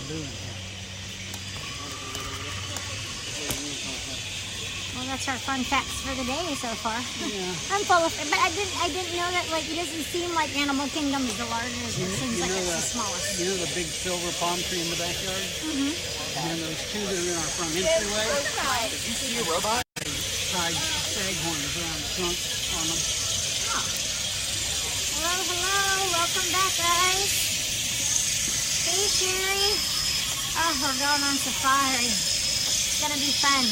Well, that's our fun facts for the day so far. Yeah. I'm full of it, but I didn't know that. Like, it doesn't seem like Animal Kingdom is the largest. It seems like it's the smallest. You know the big silver palm tree in the backyard? Mm-hmm. And then those two that are in our front entryway. Did you see a robot? Tied staghorns around the trunk on them. Oh. Hello. Welcome back, guys. Hey, Sherry. Oh, we're going on safari. It's gonna be fun.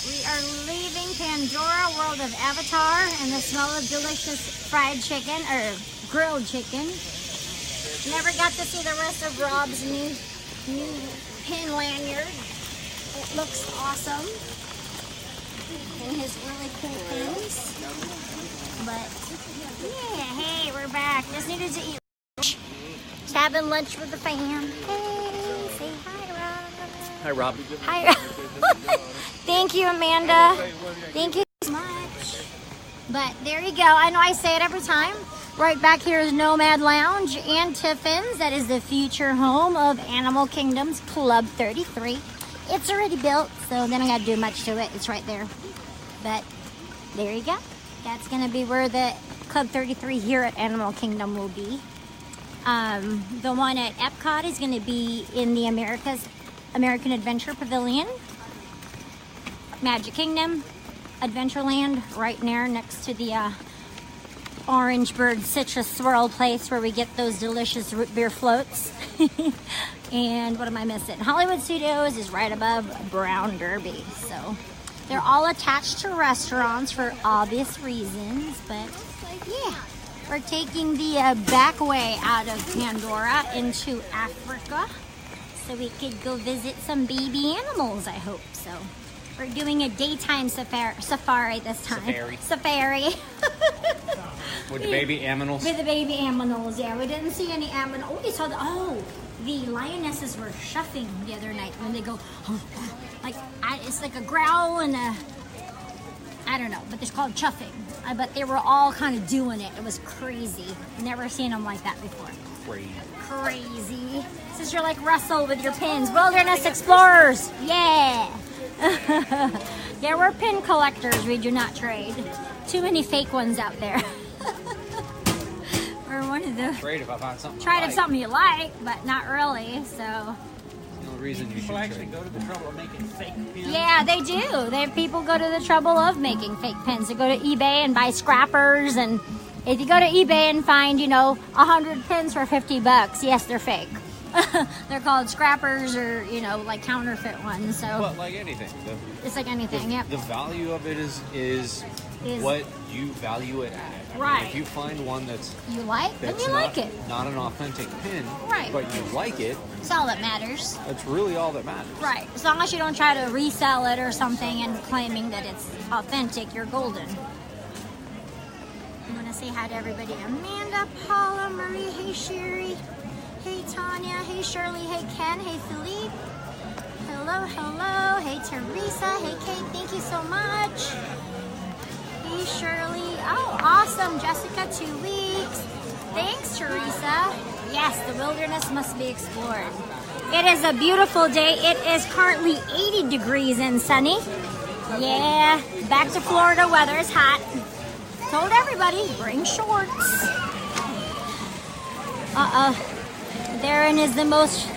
We are leaving Pandora, world of Avatar, and the smell of delicious fried chicken, or grilled chicken. Never got to see the rest of Rob's new pin lanyard. It looks awesome. And his really cool pins. But, yeah, hey, we're back. Just needed to eat lunch. Just having lunch with the fam. Hey, say hi, Rob. Hi, Rob. Hi, Rob. Thank you, Amanda. Thank you so much. But there you go. I know I say it every time. Right back here is Nomad Lounge and Tiffin's. That is the future home of Animal Kingdom's Club 33. It's already built, so then I got to do much to it. It's right there. But there you go. That's going to be where the Club 33 here at Animal Kingdom will be. The one at Epcot is going to be in the American Adventure Pavilion. Magic Kingdom, Adventureland, right there next to the Orange Bird Citrus Swirl place where we get those delicious root beer floats. And what am I missing? Hollywood Studios is right above Brown Derby. So they're all attached to restaurants for obvious reasons. But yeah, we're taking the back way out of Pandora into Africa. So we could go visit some baby animals, I hope so. We're doing a daytime safari this time. Safari. With the baby aminals? With the baby aminals, yeah. We didn't see any aminals. Oh, we saw the lionesses were shuffing the other night when they go, it's like a growl and a, I don't know, but it's called chuffing. But they were all kind of doing it. It was crazy. Never seen them like that before. Crazy. Since you're like Russell with your pins. Wilderness Explorers. Yeah. Yeah, we're pin collectors. We do not trade. Too many fake ones out there. We're one of the... Trade if I find something Trade if something you like, but not really, so... No reason you should People actually trade. go to the trouble of making fake pins. Yeah, they do. People go to the trouble of making fake pins. They go to eBay and buy scrappers, and if you go to eBay and find, 100 pins for $50, yes, they're fake. They're called scrappers or, like counterfeit ones. So But like anything. it's like anything, yep. The value of it is what you value it at. Right. If you find one then you like it. Not an authentic pin, Right. but you like it, That's all that matters. that's really all that matters. Right. As long as you don't try to resell it or something and claiming that it's authentic, you're golden. I'm going to say hi to everybody. Amanda, Paula, Marie, hey Sherry, hey Tanya, hey Shirley, hey Ken, hey Philippe. Hello. Hey Teresa, hey Kate, thank you so much. Hey Shirley. Oh, awesome. Jessica, 2 weeks. Thanks, Teresa. Yes, the wilderness must be explored. It is a beautiful day. It is currently 80 degrees and sunny. Yeah, back to Florida weather. It's hot. Told everybody, bring shorts. Therein is the most...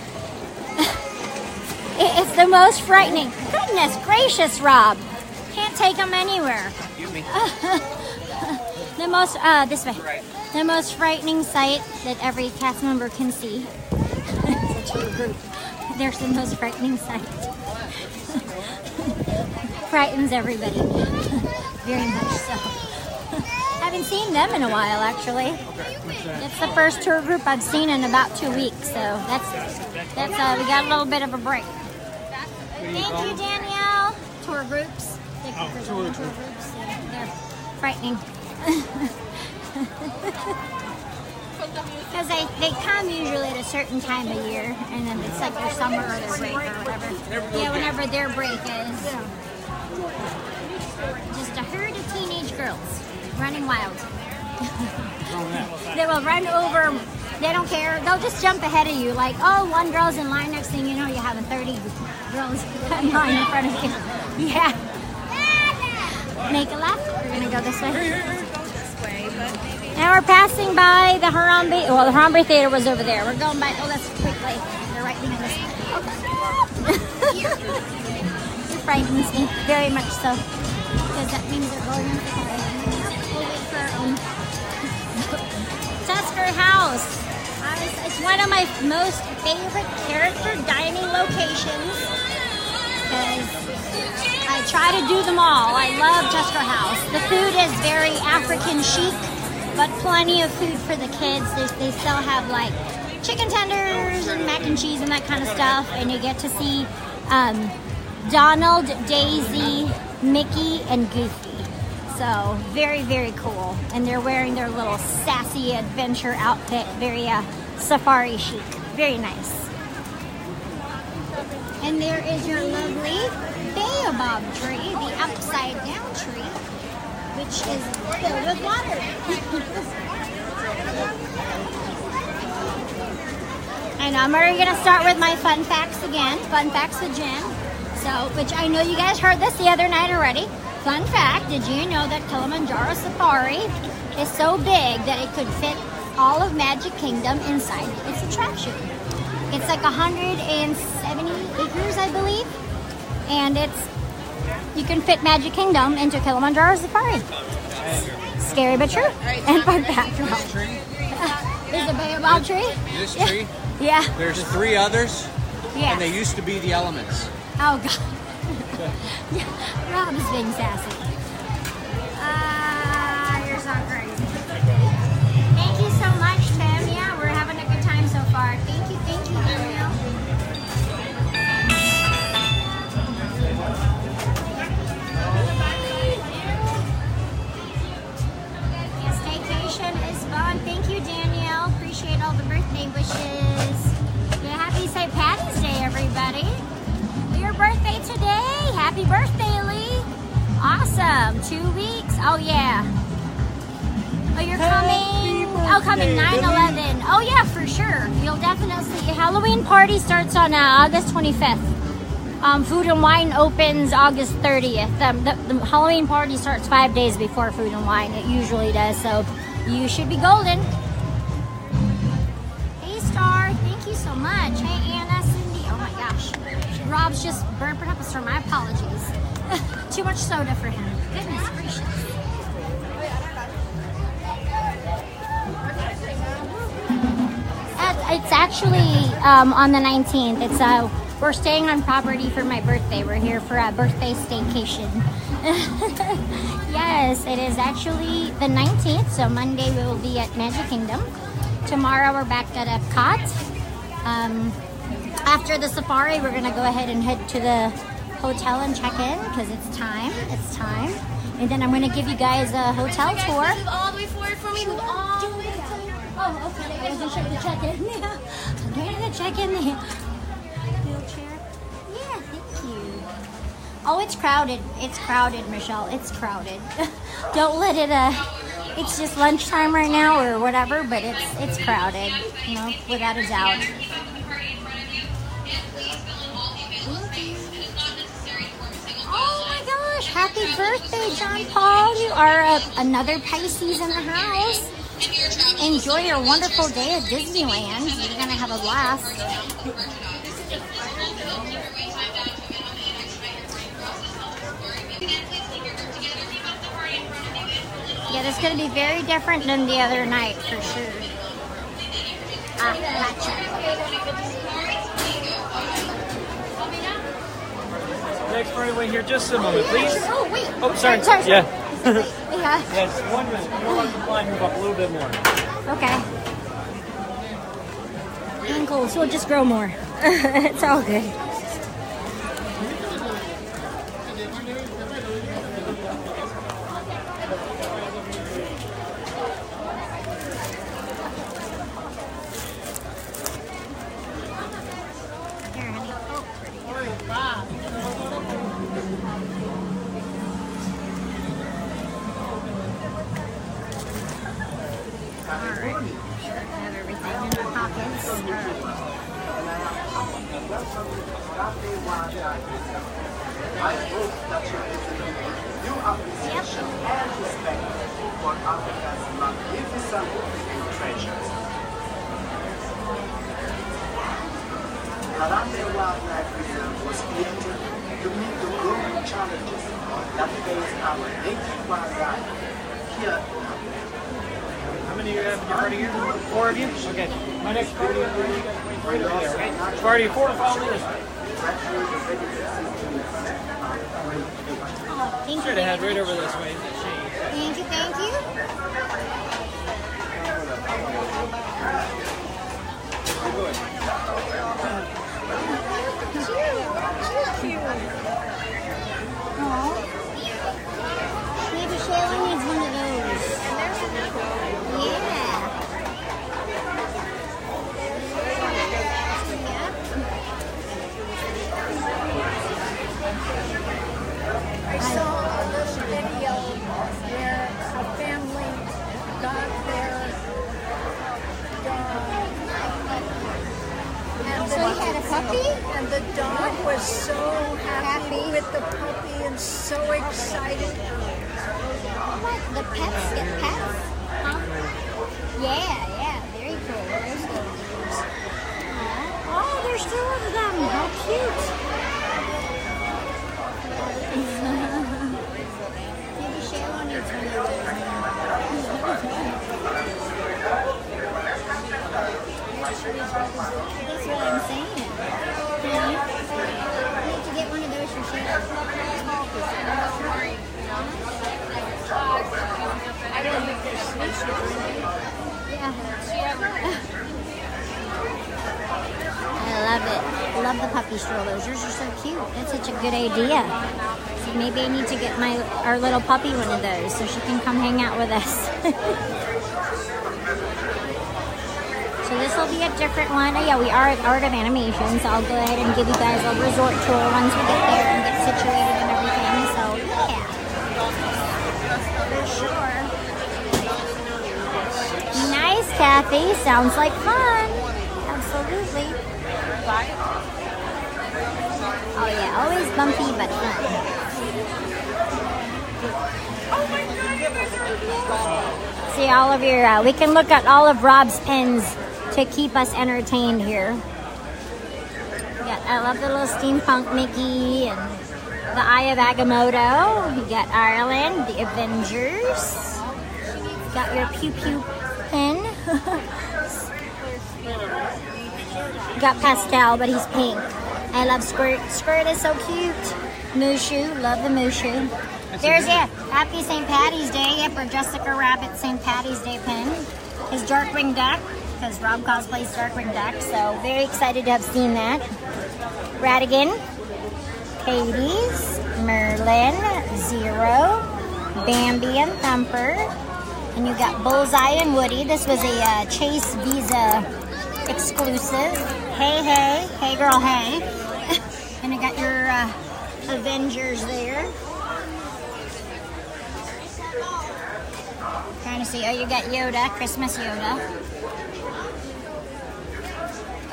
It's the most frightening. Goodness gracious, Rob. Can't take them anywhere. Excuse me. The most, this way. Right. The most frightening sight that every cast member can see. It's a tour group. There's the most frightening sight. Frightens everybody. Very much so. Haven't seen them in a while, actually. It's the first tour group I've seen in about 2 weeks, so that's we got a little bit of a break. Thank you, Danielle. Tour groups. Tour groups. They're frightening. Because they come usually at a certain time of year, and then it's like their summer or their break or whatever. Yeah, whenever their break is. Just a herd of teenage girls running wild. They will run over They don't care. They'll just jump ahead of you. Like, oh, one girl's in line. Next thing you know, you have 30 girls in line in front of you. Yeah. Make a left. We're going to go this way. Now we're passing by the Harambe. Well, the Harambe Theater was over there. We're going by. Oh, that's quickly. They're right behind us. It frightens me very much so. Because that means they're going in for We'll wait for our own. Tusker House. It's one of my most favorite character dining locations because I try to do them all. I love Tusker House. The food is very African chic, but plenty of food for the kids. They still have like chicken tenders and mac and cheese and that kind of stuff, and you get to see Donald, Daisy, Mickey, and Goofy. So very, very cool. And they're wearing their little sassy adventure outfit, very safari chic. Very nice. And there is your lovely baobab tree, the upside down tree, which is filled with water. And I'm already gonna start with my fun facts again. Fun facts with Jen. So, which I know you guys heard this the other night already. Fun fact, did you know that Kilimanjaro Safari is so big that it could fit all of Magic Kingdom inside its attraction? It's like 170 acres, I believe. And you can fit Magic Kingdom into Kilimanjaro Safari. Scary but true. And fun fact. There's a baobab tree? This tree? Yeah. There's 3 others. Yeah. And they used to be the elements. Oh, God. Rob is being sassy. You're so crazy. Thank you so much, Tim. Yeah, we're having a good time so far. Thank you, Danielle. Yeah, staycation is fun. Thank you, Danielle. Appreciate all the birthday wishes. Yeah, happy St. Patty's Day, everybody. Your birthday today. Happy birthday, Lee. Awesome. 2 weeks. Oh, yeah. Oh, you're coming. Oh, coming 9/11. Oh, yeah, for sure. You'll definitely see. Halloween party starts on August 25th. Food and Wine opens August 30th. The Halloween party starts 5 days before Food and Wine. It usually does, so you should be golden. Hey, Star. Thank you so much. Hey, Anna, Cindy. Oh, my gosh. Rob's just burping up a storm. My apologies. Too much soda for him. Goodness gracious. It's actually on the 19th. It's we're staying on property for my birthday. We're here for a birthday staycation. Yes, it is actually the 19th. So Monday we will be at Magic Kingdom. Tomorrow we're back at Epcot. After the safari, we're gonna go ahead and head to the hotel and check in because it's time. It's time. And then I'm gonna give you guys a hotel tour. Move all the way forward for me. Move all the way forward. Oh, okay. I wasn't sure to check in. Yeah. I'm going to check in the wheelchair. Yeah, thank you. Oh, it's crowded. It's crowded, Michelle. It's crowded. Don't let it. It's just lunchtime right now or whatever, but it's crowded. You know, without a doubt. Oh my gosh! Happy birthday, John Paul! You are another Pisces in the house. Enjoy your wonderful day at Disneyland. You're gonna have a blast. Yeah, this is gonna be very different than the other night for sure. Gotcha. Next party wait here just a moment, please. Oh wait. Oh, sorry. Sorry. Yeah. Yeah. Yes, 1 minute. You're welcome to line, move up a little bit more. Okay. Ankles will just grow more. It's all good. Here, honey. Oh, pretty. Alright. Sure, have everything in I hope that you will new appreciation and respect for Africa's magnificent treasures. Harare Wildlife Reserve was created to meet the growing challenges that face our native wildlife here in Africa. How many do you have in your party here? 4 of you? Okay. My next party, you guys wait right over there, okay? Which party? 4 follow me this way. Thank you. Straight ahead, right over this way. Shade. Thank you, thank you. Aw. Maybe Shayla needs one of those. Yeah. I saw this video where a family got their dog. And So you had a puppy? And the dog was so happy with the puppy and so excited. What? The pets get pets? Huh? Yeah, very cool. Very cool. Oh, there's 2 of them. How cute. Maybe Shayla needs one of those. That's what I'm saying. Honey, you need to get one of those for Shayla. I don't think they're Yeah. I love it. Love the puppy strollers. Yours are so cute. That's such a good idea. So maybe I need to get our little puppy one of those so she can come hang out with us. So this will be a different one. Oh, yeah, we are at Art of Animation, so I'll go ahead and give you guys a resort tour once we get there and get situated and everything. So yeah, for sure. Nice, Kathy. Sounds like fun. Absolutely. Oh yeah, always bumpy but fun. See all of your, we can look at all of Rob's pins to keep us entertained here. Yeah, I love the little steampunk Mickey and the Eye of Agamotto. You got Ireland, the Avengers. Got your Pew Pew pin. Got Pascal, but he's pink. I love Squirt. Squirt is so cute. Mushu, love the Mushu. There's happy St. Patty's Day. Yep, or Jessica Rabbit St. Patty's Day pin. His Darkwing Duck, because Rob cosplays Darkwing Duck, so very excited to have seen that. Radigan, Katie's, Merlin, Zero, Bambi and Thumper, and you got Bullseye and Woody. This was a Chase Visa exclusive. Hey girl, hey. And I got your Avengers there. Trying to see. Oh, you got Yoda, Christmas Yoda.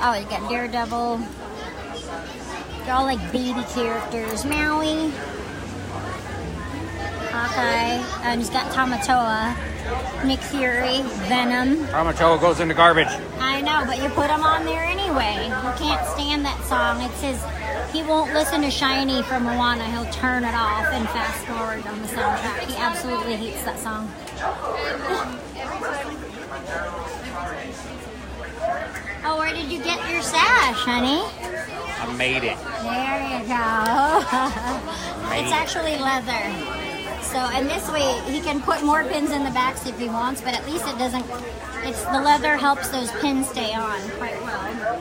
Oh, you got Daredevil. They're all like baby characters. Maui, Hawkeye, and he's got Tamatoa, Nick Fury, Venom. Tamatoa goes in the garbage. I know, but you put him on there anyway. He can't stand that song. It says he won't listen to Shiny from Moana. He'll turn it off and fast forward on the soundtrack. He absolutely hates that song. Oh, where did you get your sash, honey? I made it. There you go. It's actually leather. So, and this way he can put more pins in the backs if he wants, but at least it doesn't, the leather helps those pins stay on quite well.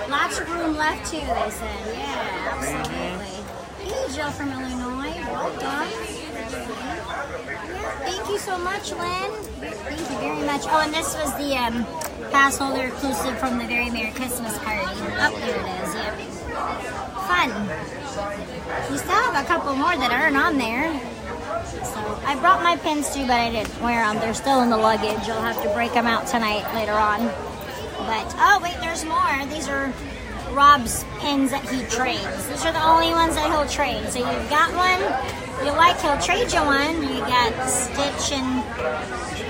Lots of room left too, they said. Yeah, absolutely. Hey, Jill from Illinois. Welcome. Yeah, thank you so much, Lynn. Thank you very much. Oh, and this was the pass holder exclusive from the Very Merry Christmas Party. Oh, there it is. Yeah. Fun. We still have a couple more that aren't on there. So I brought my pins too, but I didn't wear them. They're still in the luggage. I'll have to break them out tonight later on. But, oh, wait, there's more. These are Rob's pins that he trades. These are the only ones that he'll trade. So you've got one, you like, he'll trade you one. You got Stitch and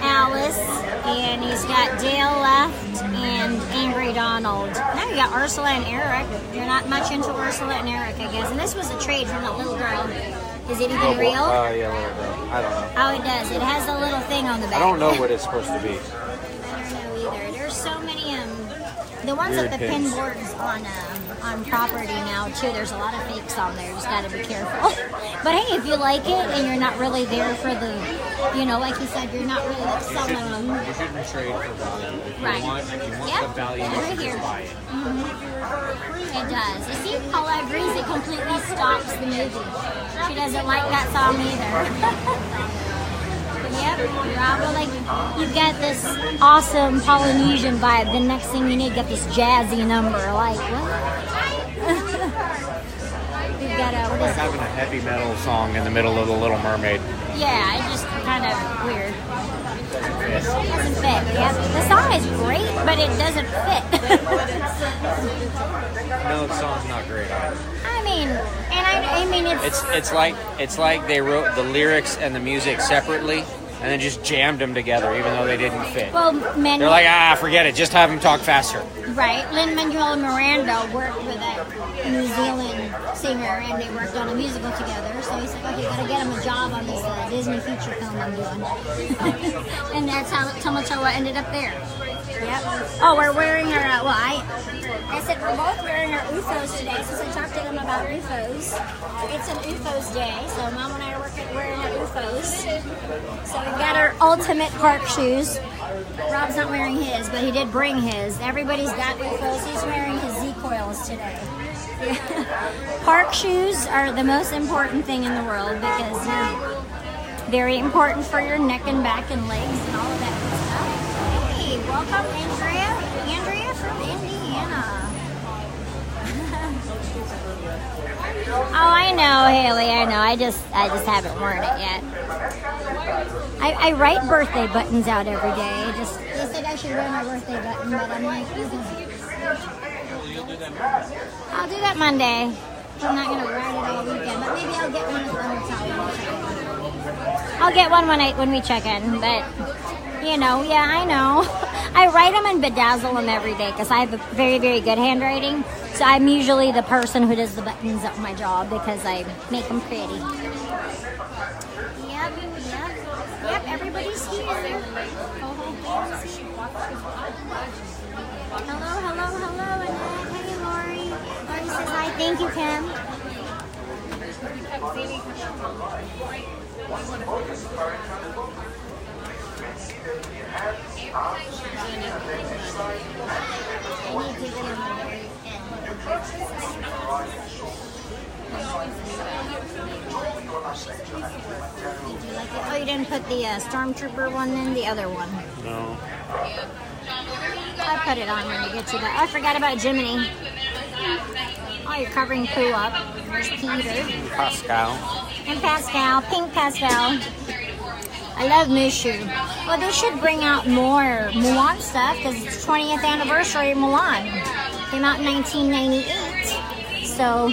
Alice, and he's got Dale left, and Angry Donald. Now you got Ursula and Eric. You're not much into Ursula and Eric, I guess. And this was a trade from that little girl. Is it even real? Oh, yeah, little girl. I don't know. Oh, it does. It has a little thing on the back. I don't know what it's supposed to be. I don't know either. There's so many, the ones Weird at the pins. pin boards on property now, too. There's a lot of fakes on there. Just got to be careful. But hey, if you like it and you're not really there for the, like you said, you're not really like selling them. You shouldn't trade for value. If Right. you want Yep. the value, you Right should here. just buy it. It does. You see, Paula agrees it completely stops the movie. She doesn't like that song either. Yep, Rob, like, you've got this awesome Polynesian vibe. The next thing you need, get this jazzy number. Like, what? We've got what Like is it? having a heavy metal song in the middle of The Little Mermaid. Yeah, it's just kind of weird. It doesn't fit. Yep. The song is great, but it doesn't fit. No, the song's not great either. I mean, It's like they wrote the lyrics and the music separately and then just jammed them together, even though they didn't fit. well, They're like, forget it, just have them talk faster. right. Lin-Manuel Miranda worked with a New Zealand singer, and they worked on a musical together. So he's like, okay, gotta get him a job on this Disney feature film I'm doing. And that's how Tamatoa ended up there. Yep. Oh, we're wearing our, I said we're both wearing our UFOs today, since I talked to them about UFOs. It's an UFOs day, so Mom and I are wearing our UFOs. So we've got our ultimate park shoes. Rob's not wearing his, but he did bring his. Everybody's got UFOs. He's wearing his Z-coils today. Park shoes are the most important thing in the world because they're very important for your neck and back and legs and all of that good stuff. Hey, welcome, Andrea. Andrea from Indiana. Oh, I know, Haley. I know. I just haven't worn it yet. I write birthday buttons out every day. They said I should wear my birthday button, but I'm like, I'll do that Monday. I'm not gonna write it all weekend, but maybe I'll get one at the hotel. I'll get one when we check in, but yeah, I know. I write them and bedazzle them every day because I have a very, very good handwriting. So I'm usually the person who does the buttons at my job because I make them pretty. Yep, everybody's here. Hello, Annette. Hey, Lori. Lori says hi. Thank you, Kim. Oh, you didn't put the Stormtrooper one in? The other one? No. I put it on when you get to that. I forgot about Jiminy. Oh, you're covering Pooh up. There's Peter. Pascal. And Pascal. Pink Pascal. I love Mushu. Well, they should bring out more Mulan stuff because it's 20th anniversary of Mulan. Came out in 1998. So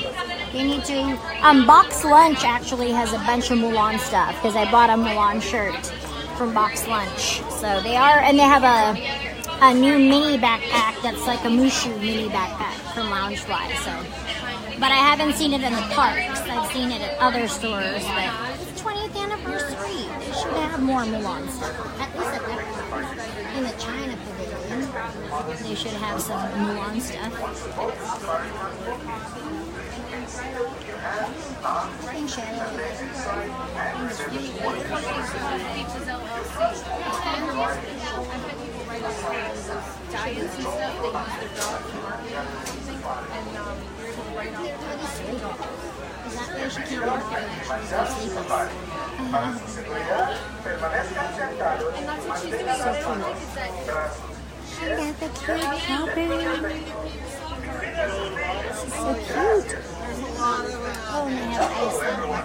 you need to. Box Lunch actually has a bunch of Mulan stuff because I bought a Mulan shirt from Box Lunch. So they are, and they have a new mini backpack that's like a Mushu mini backpack from Loungefly. So, but I haven't seen it in the parks. I've seen it at other stores. But it's 20th anniversary. They should have more Mulan stuff. At least at that in the China Pavilion, they should have some Mulan stuff. Pink shadow. Diets and stuff, they use their dog to market or something, and you're able to write off. Is that where she can't work it when she's sleepless? And that's what she's doing. So cool. I got the cute puppy. She's so cute. Oh, and they have ice in there.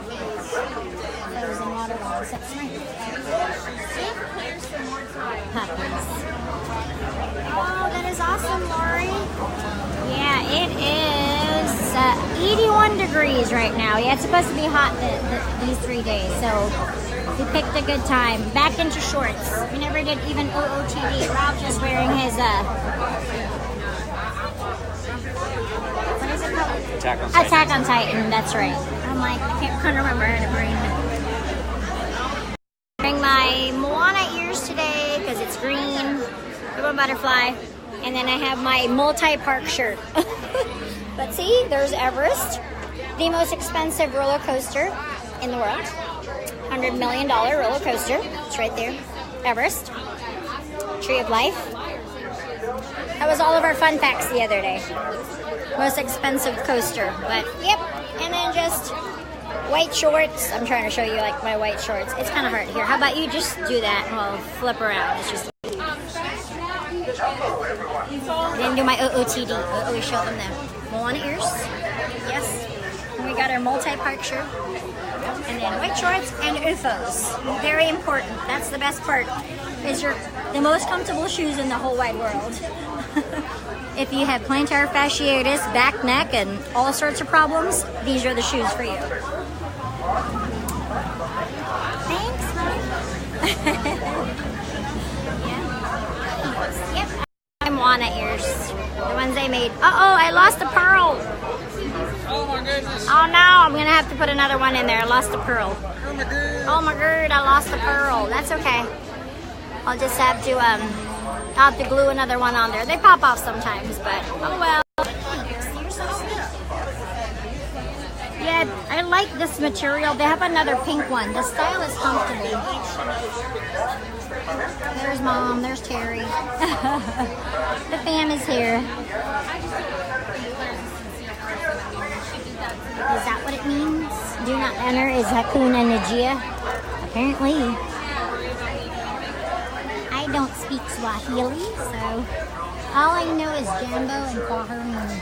Frozen water ones. That's nice. Puppies. Oh, that is is awesome, Lori. Yeah, it is 81 degrees right now. Yeah, it's supposed to be hot these 3 days, so we picked a good time. Back into shorts. We never did even OOTD. Ralph's just wearing his, what is it called? Attack on Titan, that's right. I'm like, I couldn't remember how to bring it. Wearing my Moana ears today because it's green, little butterfly, and then I have my multi-park shirt. But see, there's Everest, the most expensive roller coaster in the world. $100 million roller coaster. It's right there. Everest. Tree of Life. That was all of our fun facts the other day. Most expensive coaster. But, yep. And then just white shorts. I'm trying to show you, like, my white shorts. It's kind of hard here. How about you just do that and we'll flip around. It's just... Then do my OOTD. I always show them the Moana ears. Yes. And we got our multi-park shirt. And then white shorts and UFOs. Very important. That's the best part. Is the most comfortable shoes in the whole wide world. If you have plantar fasciitis, back, neck, and all sorts of problems, these are the shoes for you. Thanks, Mom. Yeah. Yep. I'm Moana ears. The ones I made. Uh-oh, I lost a pearl. Oh my goodness. Oh no, I'm gonna have to put another one in there. I lost a pearl. Oh my god. Oh my god, I lost a pearl. That's okay. I'll just have to I'll have to glue another one on there. They pop off sometimes, but oh well. You're so sweet. Yeah, I like this material. They have another pink one. The style is comfortable. There's Mom, there's Terry. The fam is here. Is that what it means? Do not enter is Hakuna Najia. Apparently. I don't speak Swahili, so all I know is Jambo and Kwaherini.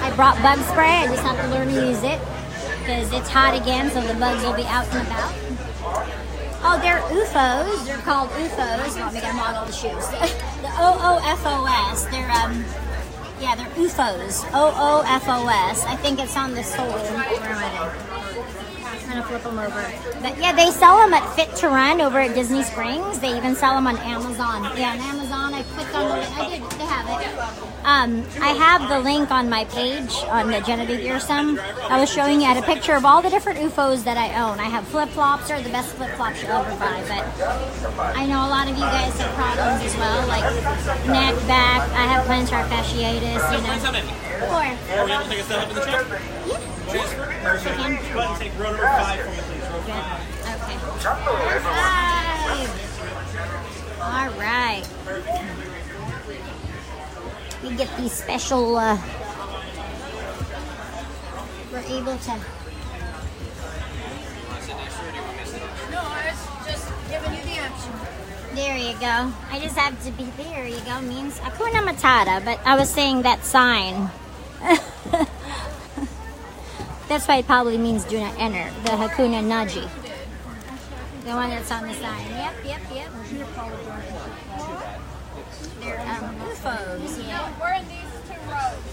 I brought bug spray. I just have to learn to use it because it's hot again, so the bugs will be out and about. Oh, they're UFOs. They're called UFOs. Let me get them on all the shoes. The OOFOS. They're UFOs. OOFOS. I think it's on the sole. Where am I? I'm gonna flip them over. But yeah, they sell them at Fit to Run over at Disney Springs. They even sell them on Amazon. Yeah, on Amazon. I clicked on the link. I did. They have it. I have the link on my page on the Genevieve Earsome. I was showing you. I had a picture of all the different UFOs that I own. I have flip-flops. They're the best flip-flops you'll ever buy. But I know a lot of you guys have problems as well, like neck, back. I have plantar fasciitis. You know. Or Are we able to take a step up in the chair? yeah. Transfer. Go ahead and take row number 5 for me, please. Row 5. Okay. 5. All right. We get these special, we're able to. No, I was just giving you the option. There you go. I just have to be, there you go, means Hakuna Matata, but I was saying that sign. That's why it probably means do not enter, the Hakuna Naji. The one that's on the sign. Yep. They're UFOs, yeah. We're in these 2 rows.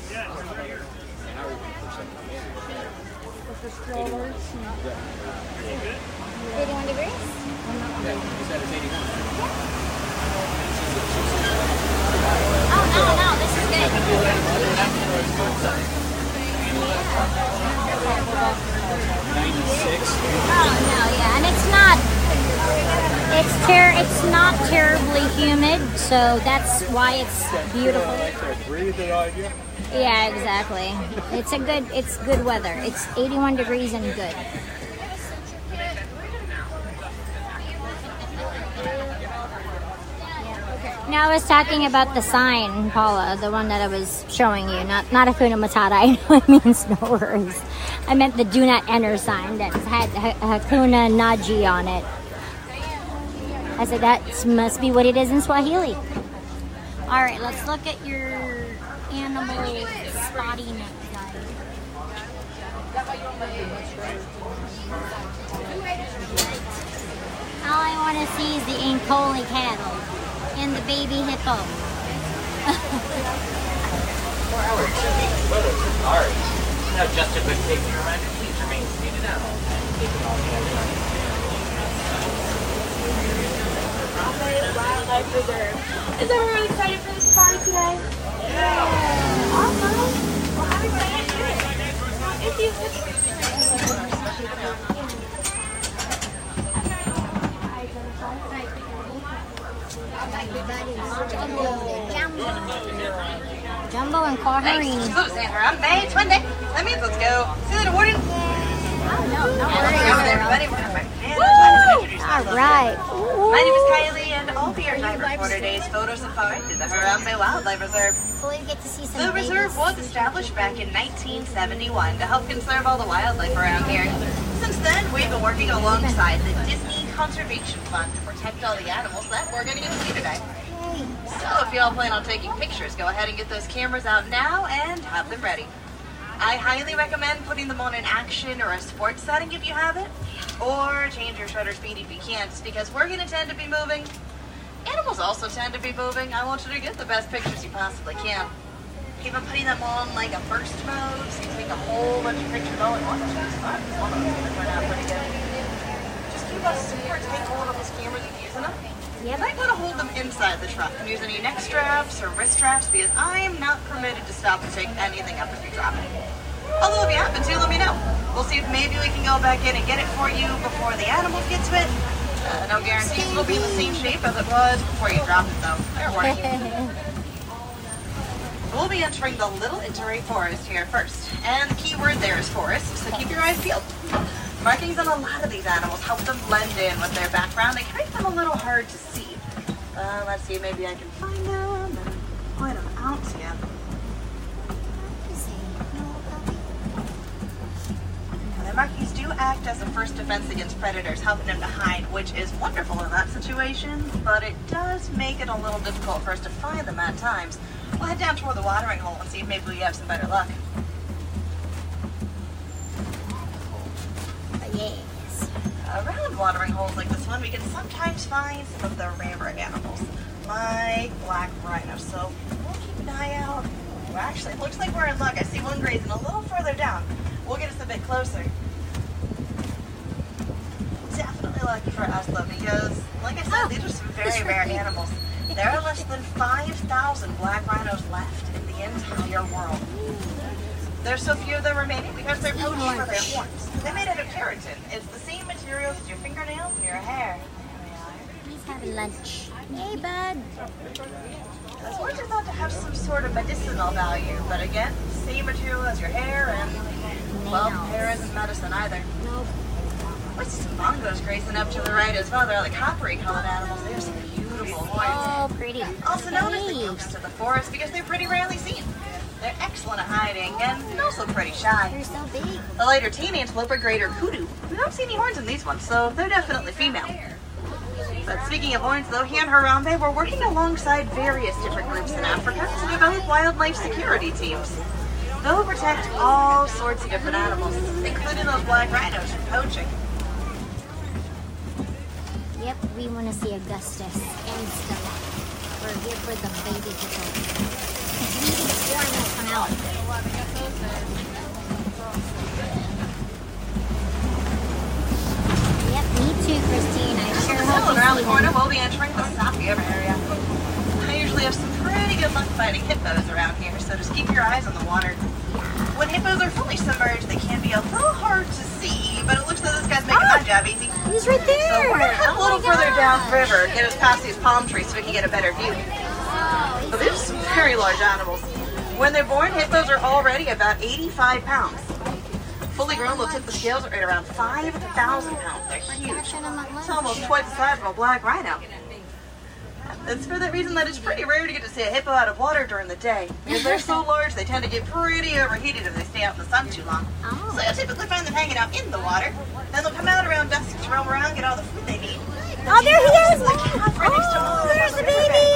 81 degrees? Oh, no, this is good. 96. Oh, no, yeah, and it's not terribly humid, so that's why it's beautiful. Yeah, exactly. It's good weather. It's 81 degrees and good. Now I was talking about the sign, Paula, the one that I was showing you, not Hakuna Matata. I know it means no worries. I meant the do not enter sign that had Hakuna Naji on it. I said that must be what it is in Swahili. All right, let's look at your animal spottiness. All I want to see is the Ankole cattle and the baby hippo. 4 hours, 2 weeks, weather, sorry. Now, Justin, but taking your reminder, please remain seated now. Take it all Wildlife Reserve. Is everyone excited for the safari today? Yeah! Awesome! Well, I'm excited too. If you Jumbo and Quaharine. Harambe, it's Monday. That means let's go. See you later, Warden. Everybody. All right. My name is Kylie, and I'll be your driver for today's photo safari to the Harambe Wildlife Reserve. We'll get to see some The babies. reserve was established back in 1971 to help conserve all the wildlife around here. Since then, we've been working alongside the Disney Conservation Fund to protect all the animals that we're going to get to see today. So if you all plan on taking pictures, go ahead and get those cameras out now and have them ready. I highly recommend putting them on an action or a sports setting if you have it, or change your shutter speed if you can't, because we're going to tend to be moving. Animals also tend to be moving. I want you to get the best pictures you possibly can. Even putting them on like a burst mode, so you can take a whole bunch of pictures all at once. One of them's going to turn out pretty good. Just keep us super tight hold on those cameras if you're using them. You might want to hold them inside the truck and use any neck straps or wrist straps, because I am not permitted to stop and take anything up if you drop it. Although if you happen to, let me know. We'll see if maybe we can go back in and get it for you before the animals get to it. No guarantees it'll be in the same shape as it was before you dropped it, though. Fair warning. We'll be entering the Little Italy Forest here first, and the key word there is forest, so keep your eyes peeled. Markings on a lot of these animals help them blend in with their background. They can make them a little hard to see. Let's see, maybe I can find them and point them out to you. The markings do act as a first defense against predators, helping them to hide, which is wonderful in that situation, but it does make it a little difficult for us to find them at times. We'll head down toward the watering hole and see if maybe we have some better luck. Yes. Around watering holes like this one, we can sometimes find some of the rarer animals, like black rhinos. So we'll keep an eye out. Well, actually, it looks like we're in luck. I see one grazing a little further down. We'll get us a bit closer. Definitely lucky for us, though, because, like I said, these are some very rare animals. There are less than 5,000 black rhinos left in the entire world. There's so few of them remaining because they're poached for their horns. They're made out of keratin. It's the same materials as your fingernails and your hair. He's having lunch. Hey, bud. Those horns are thought to have some sort of medicinal value, but again, same material as your hair, and, well, hair isn't medicine either. Nope. I see some bongos grazing up to the right as well. They're like coppery colored animals. They're some beautiful horns. Oh, pretty. Also known as the ghosts of the forest because they're pretty rarely seen. They're excellent at hiding and also pretty shy. They're so big. The later teen antelope are greater kudu. We don't see any horns in these ones, so they're definitely female. But speaking of horns, though, here in Harambe, we're working alongside various different groups in Africa to develop wildlife security teams. They'll protect all sorts of different animals, including those black rhinos from poaching. Yep, we want to see Augustus and Stella. We're here for the baby hippo. We need one will come out. Yep, me too, Christine. I sure hope Still to around see the corner, them. we'll be entering the Sapphire area. I usually have some pretty good luck finding hippos around here, so just keep your eyes on the water. When hippos are fully submerged, they can be a little hard to see, but it looks like this guy's making my job easy. He's right there. So we're gonna head a little Oh my further God. downriver, get us past these palm trees so we can get a better view. Oh, But these are some very large animals. When they're born, hippos are already about 85 pounds. Fully grown, they'll tip the scales at right around 5,000 pounds. They're huge. It's almost twice the size of a black rhino. It's for that reason that it's pretty rare to get to see a hippo out of water during the day. Because they're so large, they tend to get pretty overheated if they stay out in the sun too long. Oh. So you'll typically find them hanging out in the water. Then they'll come out around dusk to roam around, get all the food they need. Oh, there he is! The calf right next to Oh, mom. there's the baby!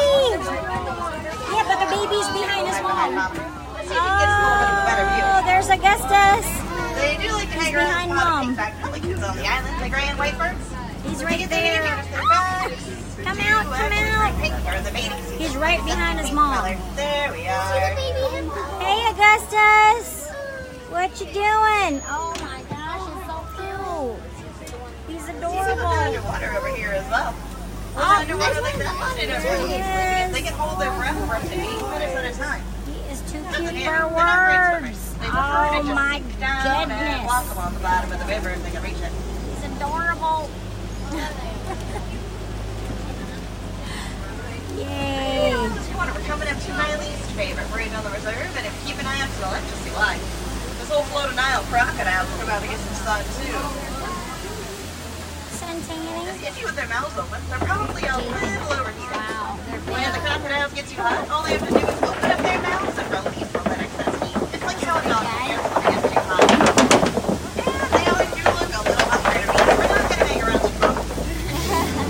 Yeah, but the baby's behind his mom. Let's see if he gets a little bit of a better view. Oh, there's Augustus. They do like to hang behind around a lot of Mom. pigback pelicans on the island, the gray and white birds. He's He's right there. Come out, come out. He's right behind his mom. There we are. Hey, Augustus. What you doing? Oh my gosh, he's so cute. He's adorable. Underwater over here as well. Underwater like that. They can hold their breath for up to 8 minutes at a time. He is too cute for words. Oh my goodness. Walk them on the bottom of the river if they can reach it. He's adorable. Yay. We're coming up to my least favorite bridge on the reserve, and if you keep an eye out to the left, you'll see why. This whole float of Nile crocodiles are about to get some sun too. Just get you with their mouths open. They're probably a little overheated. Wow. When the crocodiles get too hot, all they have to do is open up their mouths and release all that excess heat. It's like how it gets too hot. And they always do look a little hungry to me. We're not going to hang around too long.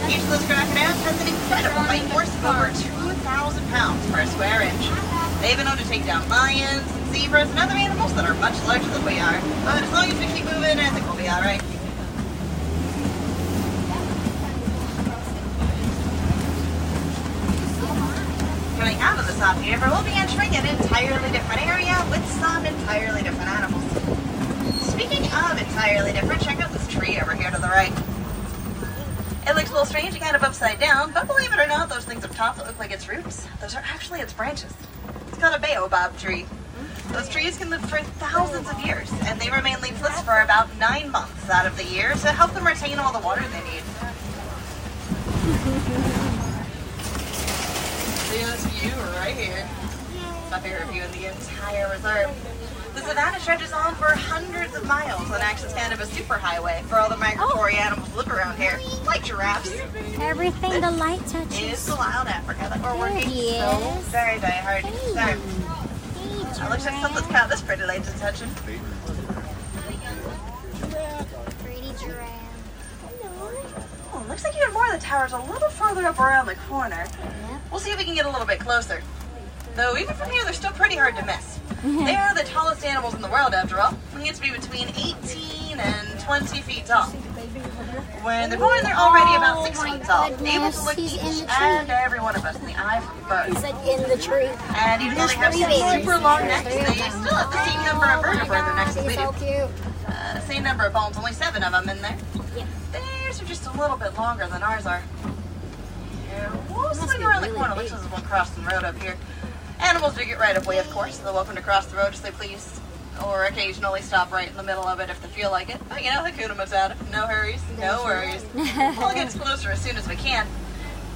Each of those crocodiles has an incredible weight force of over 2,000 pounds per square inch. They've been known to take down lions, zebras, and other animals that are much larger than we are. But as long as we keep moving, I think we'll be alright. Coming out of the Sapi River, we'll be entering an entirely different area with some entirely different animals. Speaking of entirely different, check out this tree over here to the right. It looks a little strange and kind of upside down, but believe it or not, those things up top that look like its roots, those are actually its branches. It's called a baobab tree. Those trees can live for thousands of years, and they remain leafless for about 9 months out of the year to help them retain all the water they need. See this view right here? It's my favorite view in the entire reserve. The savannah stretches on for hundreds of miles and acts as kind of a superhighway for all the migratory animals that live around here, like giraffes. Everything the light touches. Is the wild Africa that we're working he so is. very, very hard to serve. Looks like something's caught this pretty lady's attention. Pretty giraffe. Oh, looks like even more of the tower's a little farther up around the corner. We'll see if we can get a little bit closer. Though even from here, they're still pretty hard to miss. They are the tallest animals in the world, after all. They get to be between 18 and 20 feet tall. When they're born, they're already about 6 feet tall, able to look each and every one of us in the eye from He birth. said in the tree. And even though they have super long necks, they still have the same number of vertebrae in their necks as we So do. cute. Same number of bones, only 7 of them in there. Yeah. Theirs are just a little bit longer than ours are. Yeah, we'll swing around the corner. Looks like there's one crossing the road up here. Animals do get right of way, of course. They're welcome to cross the road as they please, or occasionally stop right in the middle of it if they feel like it. But you know, Hakuna Matata. No hurries, no worries. We'll get closer as soon as we can.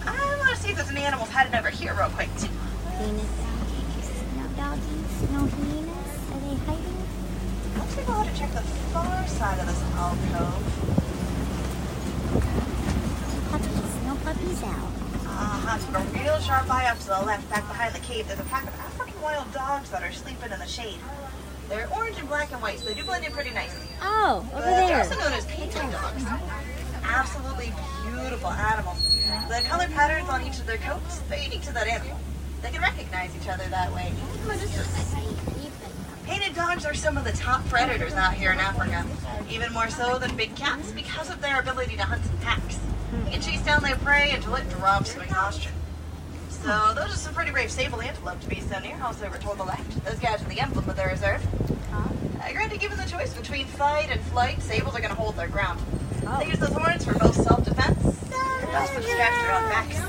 I want to see if there's any animals hiding over here real quick, too. Venus doggies. No doggies. No hyenas. Are they hiding? Let's take a look to check the far side of this alcove. Puppies. No puppies out. Took a real sharp eye up to the left, back behind the cave. There's a pack of African wild dogs that are sleeping in the shade. They're orange and black and white, so they do blend in pretty nicely. Oh, over They're there. also known as painting dogs. Absolutely beautiful animals. The color patterns on each of their coats, they're unique to that animal. They can recognize each other that way, even from a distance. Painted dogs are some of the top predators out here in Africa, even more so than big cats because of their ability to hunt in packs. They can chase down their prey until it drops to exhaustion. So those are some pretty brave sable antelope to be so near, also over toward the left. Those guys are the emblem of their reserve. Granted, given the choice between fight and flight, sables are going to hold their ground. They use those horns for both self-defense and also to scratch their own backs.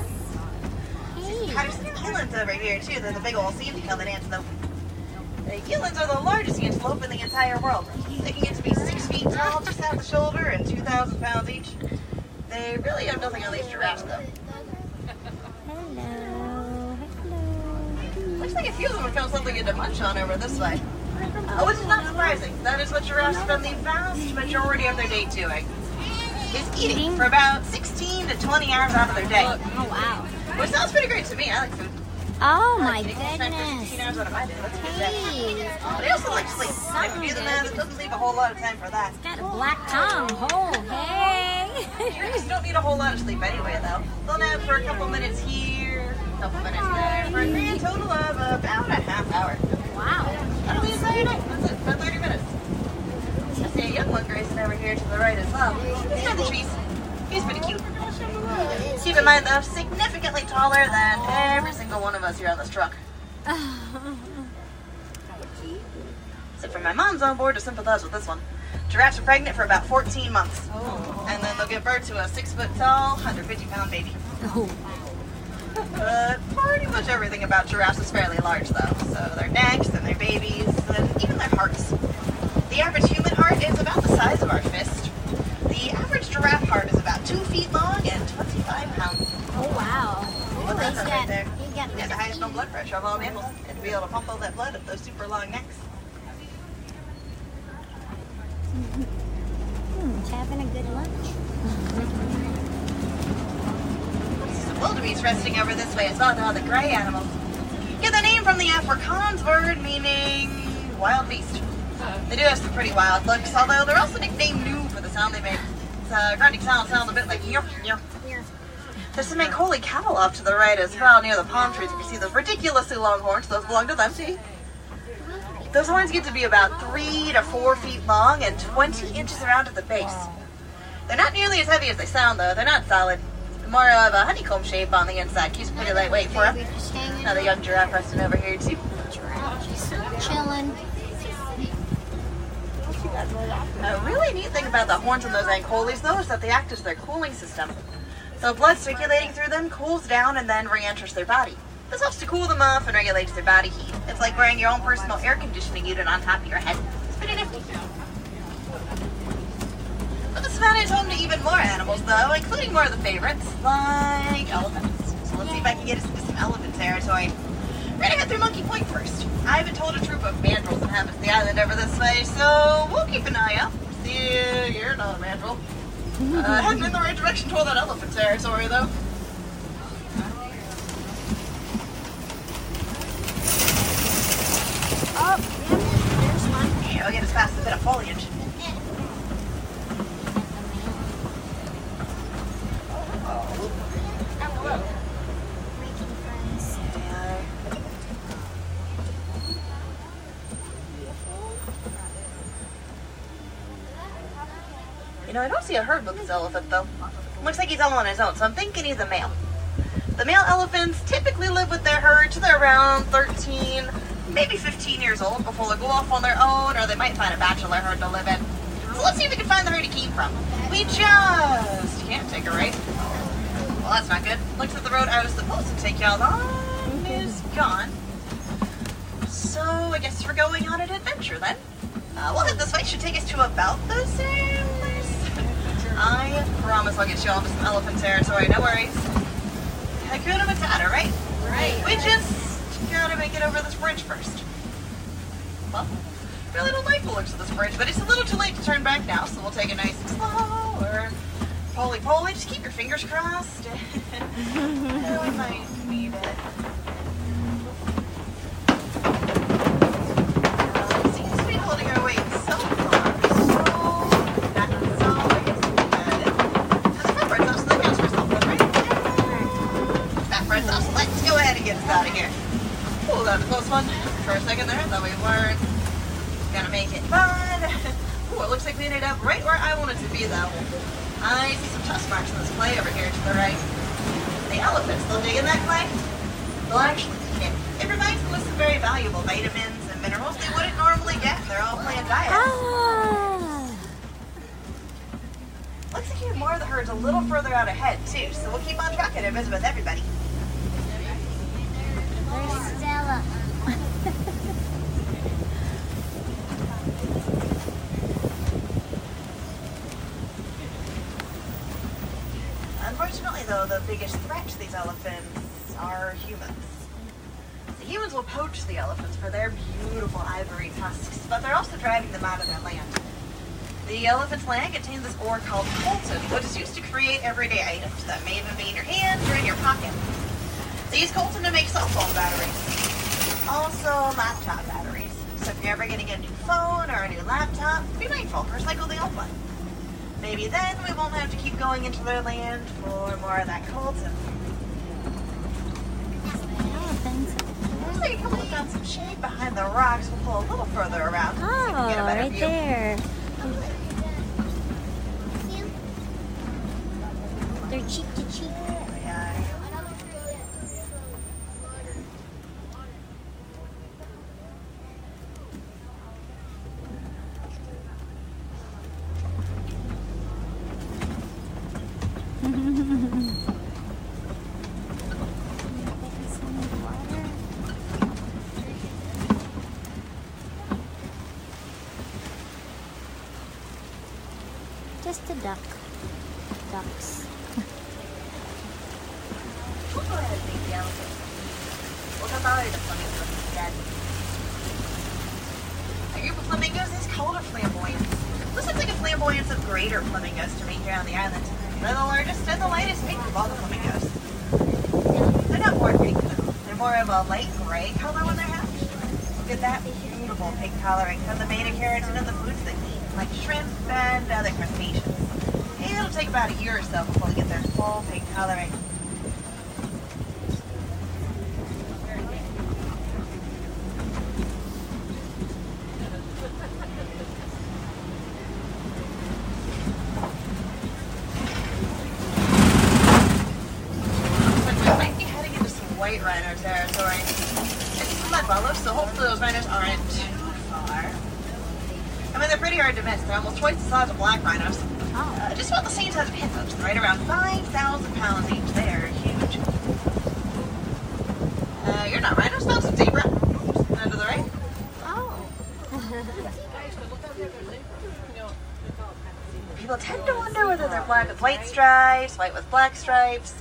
Patterson's elands over here too. They're the big old sand-tailed antelope. The elands are the largest antelope in the entire world. They can get to be 6 feet tall, just out the shoulder, and 2,000 pounds each. They really have nothing on these giraffes, though. Hello. Hello. Looks like a few of them have found something to munch on over this way. Which is not surprising. That is what giraffes spend the vast majority of their day doing. Is eating for about 16 to 20 hours out of their day. Oh, wow. Which sounds pretty great to me. I like food. Oh, my Eating will spend 16 goodness. hours out of my day. That's a good day. Hey. But I also like sleep. And if you do the math, it doesn't leave a whole lot of time for that. Got a black tongue. Oh, hey. Giraffes don't need a whole lot of sleep anyway, though. They'll nap for a couple minutes here, a couple minutes there, for a grand total of about a half hour. Wow. That'll be the entire day. That's it, about 30 minutes. I see a young one grazing over here to the right as well. He's near the trees. He He's pretty cute. Keep in mind though, significantly taller than every single one of us here on this truck. So for my mom's on board to sympathize with this one. Giraffes are pregnant for about 14 months. And then they'll give birth to a 6 foot tall, 150-pound baby. Pretty much everything about giraffes is fairly large though. So their necks and their babies and even their hearts. The average human heart is about the size of our fist. The average giraffe heart is about 2 feet long and 25 pounds. Oh wow. Well, that's right there. You got Yeah, the highest known blood pressure of all mammals. And to be able to pump all that blood up those super long necks. It's having a good lunch. Some wildebeest resting over this way as well. They're the gray animals. Get their name from the Afrikaans word meaning wild beast. They do have some pretty wild looks, although they're also nicknamed new for the sound they make. It's a grunting sound, sounds a bit like yurp, yurp. There's some Macaulay cattle off to the right as well, near the palm trees. You can see those ridiculously long horns. Those belong to them. See? Those horns get to be about 3 to 4 feet long and 20 inches around at the base. They're not nearly as heavy as they sound, though. They're not solid. More of a honeycomb shape on the inside. Keeps pretty lightweight for them. Another young giraffe resting over here, too. Chilling. A really neat thing about the horns on those ancolis, though, is that they act as their cooling system. So blood circulating through them cools down and then re-enters their body. This helps to cool them off and regulates their body heat. It's like wearing your own personal air conditioning unit on top of your head. It's pretty nifty. But the savannah is home to even more animals, though, including more of the favorites, like elephants. So let's see if I can get us into some elephant territory. We're gonna head through Monkey Point first. I haven't told a troop of mandrills inhabits the island over this way, so we'll keep an eye out. See, you're not a mandrill. Heading in the right direction toward that elephant territory, though. Oh, yep, there's one. Yeah, we'll get us past a bit of foliage. Making friends. You know, I don't see a herd with this elephant, though. Looks like he's all on his own, so I'm thinking he's a male. The male elephants typically live with their herd till they're around 13, maybe 15 years old before they go off on their own, or they might find a bachelor herd to live in. So let's see if we can find the herd he came from. We just can't take a right. Well, that's not good. Looks like the road I was supposed to take y'all on is gone. So I guess we're going on an adventure then. We'll head this way. Should take us to about the same place. I promise I'll get you all to some elephant territory. No worries. Hakuna Matata, right? Right. We just gotta make it over this bridge first. Well, really don't like the looks of this bridge, but it's a little too late to turn back now, so we'll take it nice and slow, or poly-poly. Just keep your fingers crossed. No, we might need it. Seems to be holding our weight so far. So, that's always good. And the front bird's off, so that counts for something, right? That bird's off, so let's go ahead and get us out of here. Oh, that was a close one. For a second there, I thought we weren't gonna make it, but ooh, it looks like we ended up right where I wanted to be, though. I see some tusk marks in this clay over here to the right. The elephants, they'll dig in that clay. They'll actually eat it. It provides them with some very valuable vitamins and minerals they wouldn't normally get in their own plant diet. Looks like you have more of the herds a little further out ahead, too, so we'll keep on tracking and visit with everybody. Where's Stella? Unfortunately, though, the biggest threat to these elephants are humans. The humans will poach the elephants for their beautiful ivory tusks, but they're also driving them out of their land. The elephant's land contains this ore called coltan, which is used to create everyday items that may even be in your hands or in your pocket. They use coltan to make cell phone batteries, also laptop batteries. So if you're ever getting a new phone or a new laptop, be mindful, recycle the old one. Maybe then we won't have to keep going into their land for more of that coltan. Looks like a couple of found some shade behind the rocks. We'll pull a little further around so we can get a better right view. there. cheek to cheek. Just a duck. Ducks. We'll go ahead and take the elephant. We'll go follow the flamingos instead. A group of flamingos is called a flamboyance. This looks like a flamboyance of greater flamingos to me here on the island. They're the largest and the lightest pink of all the flamingos. They're not more pink though. They're more of a light gray color when they're hatched. Look at that beautiful pink coloring from the beta keratin and the foods they eat, like shrimp and other crustaceans. It'll take about a year or so before they get their full pink coloring. White rhino territory. It's some mud buffaloes, so hopefully those rhinos aren't too far. I mean, they're pretty hard to miss. They're almost twice the size of black rhinos. Just about the same size of hippos, right around 5,000 pounds each. They're huge. You're not rhinos, no, some zebra. To the right. Oh. People tend to wonder whether they're black with white stripes, white with black stripes.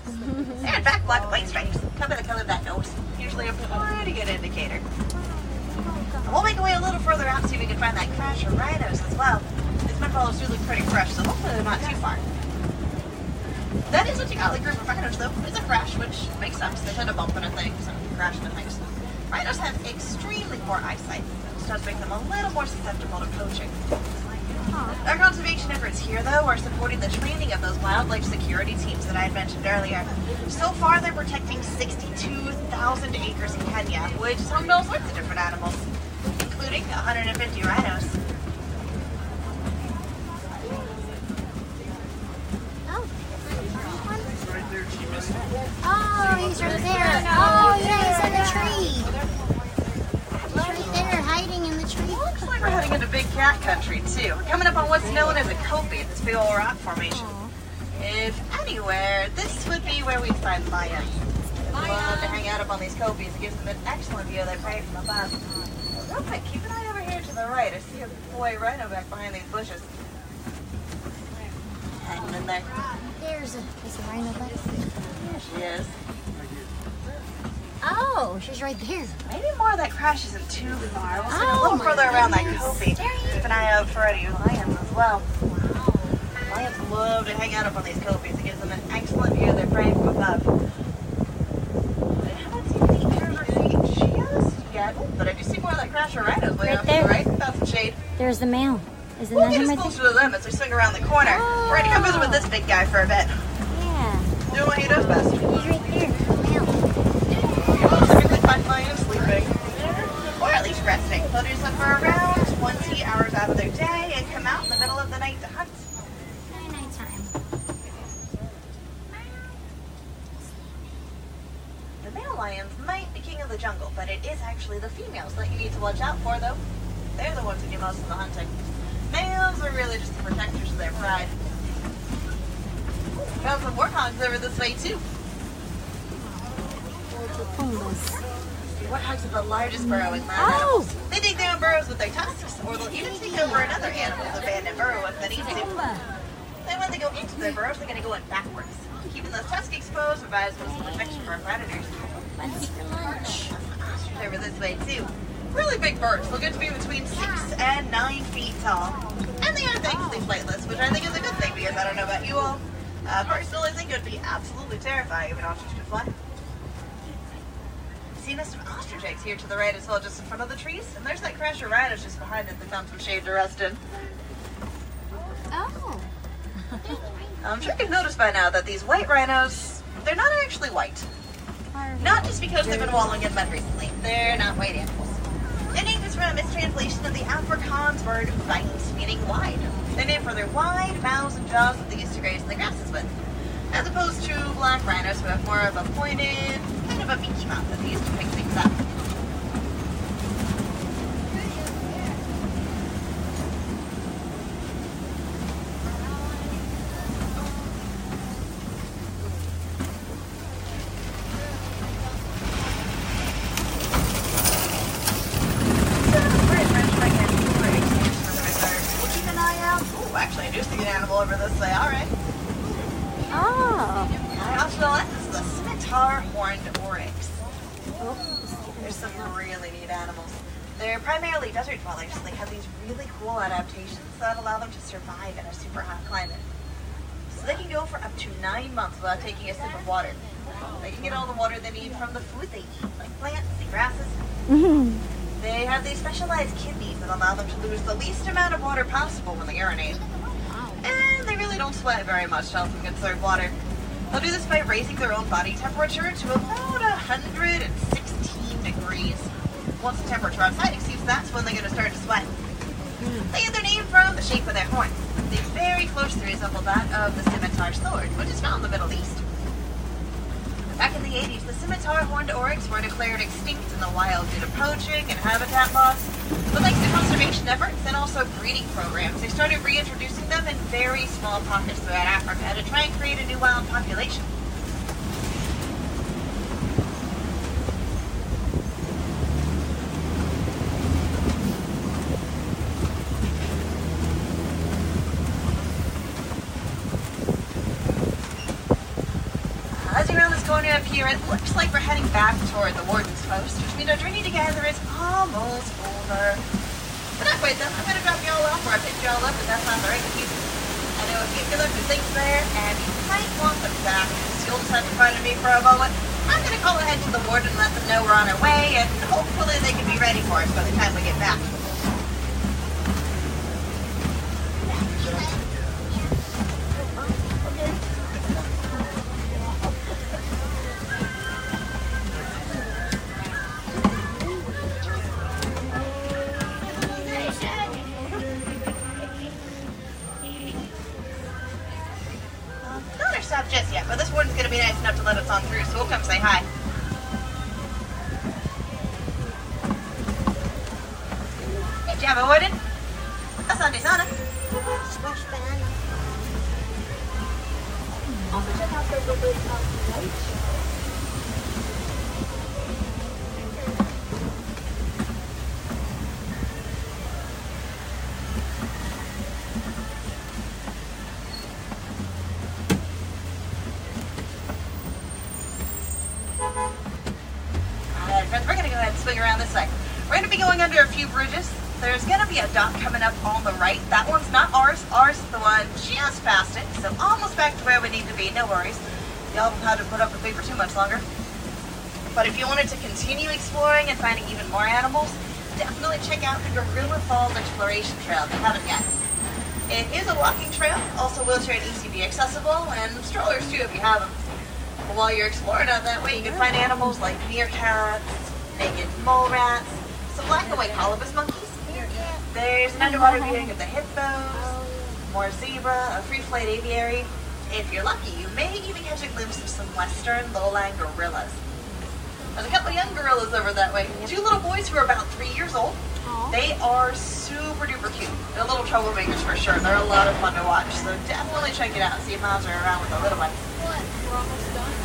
They're in fact black with white stripes. Cover the color of that nose. Usually a pretty good indicator. And we'll make our way a little further out, see if we can find that crash of rhinos as well. These mud buffaloes do look pretty fresh, so hopefully they're not too far. That is what you got, like a group of rhinos though. It's a crash, which makes sense. They tend to bump into things and crash into things. Rhinos have extremely poor eyesight, which does make them a little more susceptible to poaching. Our conservation efforts here, though, are supporting the training of those wildlife security teams that I had mentioned earlier. So far, they're protecting 62,000 acres in Kenya, which is home to all sorts of different animals, including 150 rhinos. Oh, he's right there. Oh, yeah, he's in the tree. He's right there, hiding in the tree. Looks like we're heading into big cat country, too. We're coming up on what's known as a copy, this big old rock formation. If anywhere, this would be where we'd find lions. They love to hang out up on these copies. It gives them an excellent view of their prey from above. Real quick, keep an eye over here to the right. I see a boy rhino back behind these bushes. Hiding in there. There's a rhino back there. There she is. Oh, she's right there. Maybe more of that crash isn't too far. We'll send a little further around that copy. Keep an eye out for any lions as well. Lions love to hang out up on these copies. It gives them an excellent view of their prey from above. I haven't seen any air or feet just yet, but I do see more of that crash of rhinos way Right off there. to the right. That's the shade. There's the male. Isn't We'll that get him as right closer there? to them as we swing around the corner. We're going to come visit with this big guy for a bit. Yeah, Doing what he does best. he's right there. The male. You'll typically find lions sleeping, or at least resting. They'll do so for around 20 hours out of their day and come out in the middle of the night to hunt. Very nighttime. The male lions might be king of the jungle, but it is actually the females that you need to watch out for, though. They're the ones who do most of the hunting. Males are really just the protectors of their pride. Found some warthogs over this way, too. Warthogs are the largest burrowing land animals. They dig their own burrows with their tusks, or they'll even take over another animal's abandoned burrow if they need to. Then when they go into their burrows, they're going to go in backwards. Keeping those tusks exposed provides most protection for predators. What's for lunch? Ostriches over this way, too. Really big birds. They'll get to be between 6 and 9 feet tall. And they are thankfully flightless, which I think is a good thing because I don't know about you all. Personally, I think it would be absolutely terrifying if an ostrich could fly. Seen us some ostrich eggs here to the right as well, just in front of the trees. And there's that crash of rhinos just behind it that found some shade to rest in. Oh. I'm sure you've noticed by now that these white rhinos, they're not actually white. Not just because they've been wallowing in mud recently. They're not white animals. Their name is from a mistranslation of the Afrikaans word "wide," meaning wide. They're named for their wide mouths and jaws that they used to graze in the grasses with. as opposed to black rhinos who have more of a pointed, kind of a beaky mouth that they use to pick things up. Actually, I do see an animal over this way. All right. Oh. This is the scimitar horned oryx. There's some really neat animals. They're primarily desert dwellers, so they have these really cool adaptations that allow them to survive in a super hot climate. So they can go for up to 9 months without taking a sip of water. They can get all the water they need from the food they eat, like plants and grasses. Mm-hmm. They have these specialized kidneys that allow them to lose the least amount of water possible when they urinate. And they really don't sweat very much to help them conserve water. They'll do this by raising their own body temperature to about 116 degrees. Once the temperature outside exceeds, that's when they're going to start to sweat. They get their name from the shape of their horns. They very closely resemble that of the scimitar sword, which is found in the Middle East. Back in the 80s, the scimitar horned oryx were declared extinct in the wild due to poaching and habitat loss. But thanks to conservation efforts and also breeding programs, they started reintroducing them in very small pockets throughout Africa to try and create a new wild population. As you round this corner up here, it looks like we're heading back toward the Warden's Post, which means our journey together is almost over. But not quite though. I'm going to drop you all off where I picked you all up, but that's not the right confusing. I know a few collector things there, and you might want them back. So you'll just have to pardon me for a moment. I'm going to call ahead to the Warden and let them know we're on our way, and hopefully they can be ready for us by the time we get back. Stop just yet, but this Warden's gonna be nice enough to let us on through, so we'll come say hi. Hey, Java Warden. Asante Sana. Squash banana. Also, check out the Woodward light show. We're going to go ahead and swing around this way. We're going to be going under a few bridges. There's going to be a dock coming up on the right. That one's not ours. Ours is the one just past it. So almost back to where we need to be. No worries. Y'all don't have to put up with me for too much longer. But if you wanted to continue exploring and finding even more animals, definitely check out the Gorilla Falls Exploration Trail if you haven't yet. It is a walking trail, also wheelchair and ECB accessible, and strollers too if you have them. But while you're exploring out that way, you can find animals like meerkats, naked mole rats, some black and white colobus monkeys. There's an underwater viewing of the hippos, more zebra, a free-flight aviary. If you're lucky, you may even catch a glimpse of some western lowland gorillas. There's a couple of young gorillas over that way. 2 little boys who are about 3 years old. They are super duper cute. They're little troublemakers for sure. They're a lot of fun to watch. So definitely check it out and see if moms are around with the little ones. We're almost done.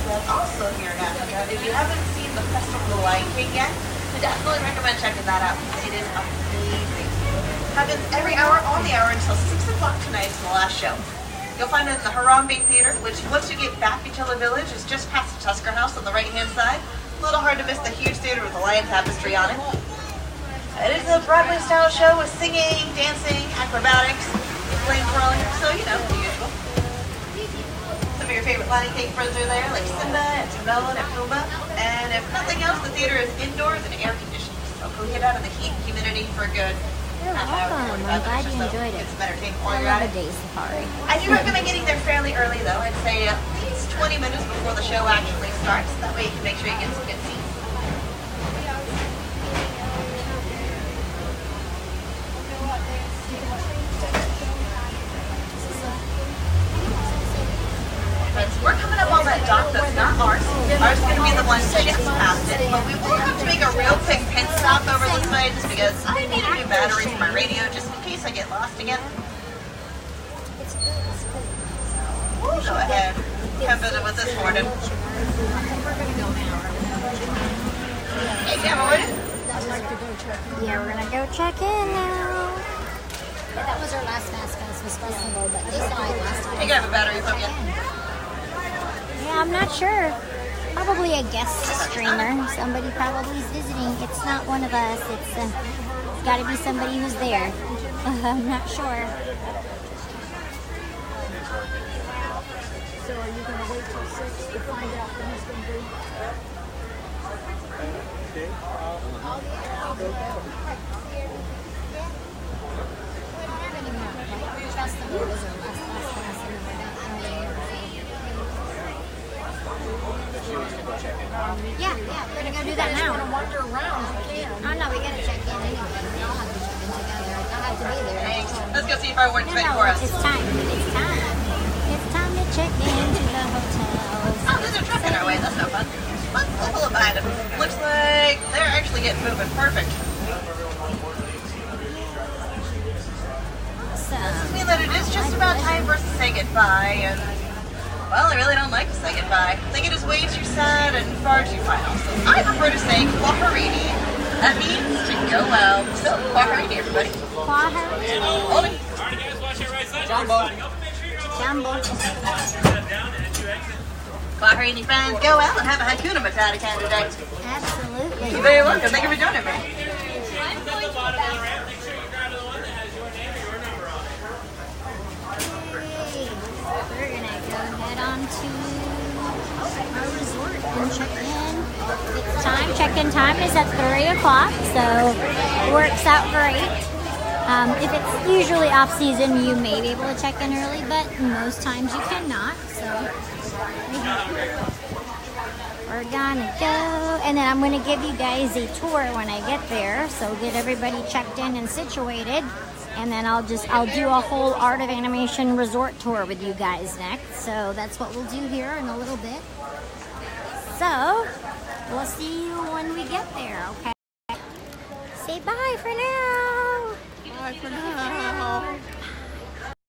But also here in Africa, if you haven't seen the Festival of the Lion King yet, I definitely recommend checking that out. It is amazing. It happens every hour on the hour until 6 o'clock tonight is the last show. You'll find it in the Harambe Theater, which once you get back into the village is just past the Tusker House on the right-hand side. A little hard to miss the huge theater with the lion tapestry on it. It is a Broadway-style show with singing, dancing, acrobatics, flame throwing, so you know, the usual. Some of your favorite Lion King friends are there, like Simba and Timon and Pumbaa. And if nothing else, the theater is indoors and air conditioned, so go get out of the heat and humidity for a good You're half hour, welcome. 45 I'm glad minutes you or so. enjoyed it. Get some entertainment while I you're love at a it. day safari. I do recommend getting there fairly early though. I'd say at least 20 minutes before the show actually starts. That way you can make sure you get some good seats. occupants. We're coming up on that dock that's not ours. Ours is going to be the one just past it, but we will have to make a real quick pit stop over this way just because I need a new battery for my radio just in case I get lost again. We'll go ahead. Come visit with this morning. Hey, Cameron. Yeah, we're gonna go check in now. Yeah, that was our last Fast festival, but they saw it last time. You got a battery from you? Yeah, I'm not sure. Probably a guest streamer. Somebody probably is visiting. It's not one of us. It's got to be somebody who's there. I'm not sure. So are you going to wait till 6 to find out when he's going to be? Yeah, we're gonna go do that now. We're going to wander around. You can. Oh no, we gotta check in anyway. We all have to check in together. I'll have to be there. Thanks. Let's go see if our work's ready for us. It's time. It's time. It's time to check into the hotels. Oh, there's a truck in our way. That's no fun. Let's pull up behind them. Looks like they're actually getting moving. Perfect. So, I mean that it is just about time for us to say goodbye, and well, I really don't like to say goodbye. I think it is way too sad and far too final. So I prefer to say Kwaherini. That means to go well. So Kwaherini, everybody. Hold it. Jumbo. Jumbo. Kwaherini fans, go well and have a Hakuna Matata can today. Absolutely. You're very welcome. Thank you for joining me. We're gonna go head on to our resort and check in. It's time. Check-in time is at 3 o'clock, so it works out great. If it's usually off-season, you may be able to check in early, but most times you cannot. So we're gonna go, and then I'm gonna give you guys a tour when I get there. So get everybody checked in and situated. And then I'll do a whole Art of Animation resort tour with you guys next. So that's what we'll do here in a little bit. So we'll see you when we get there, okay? Say bye for now. Bye for now.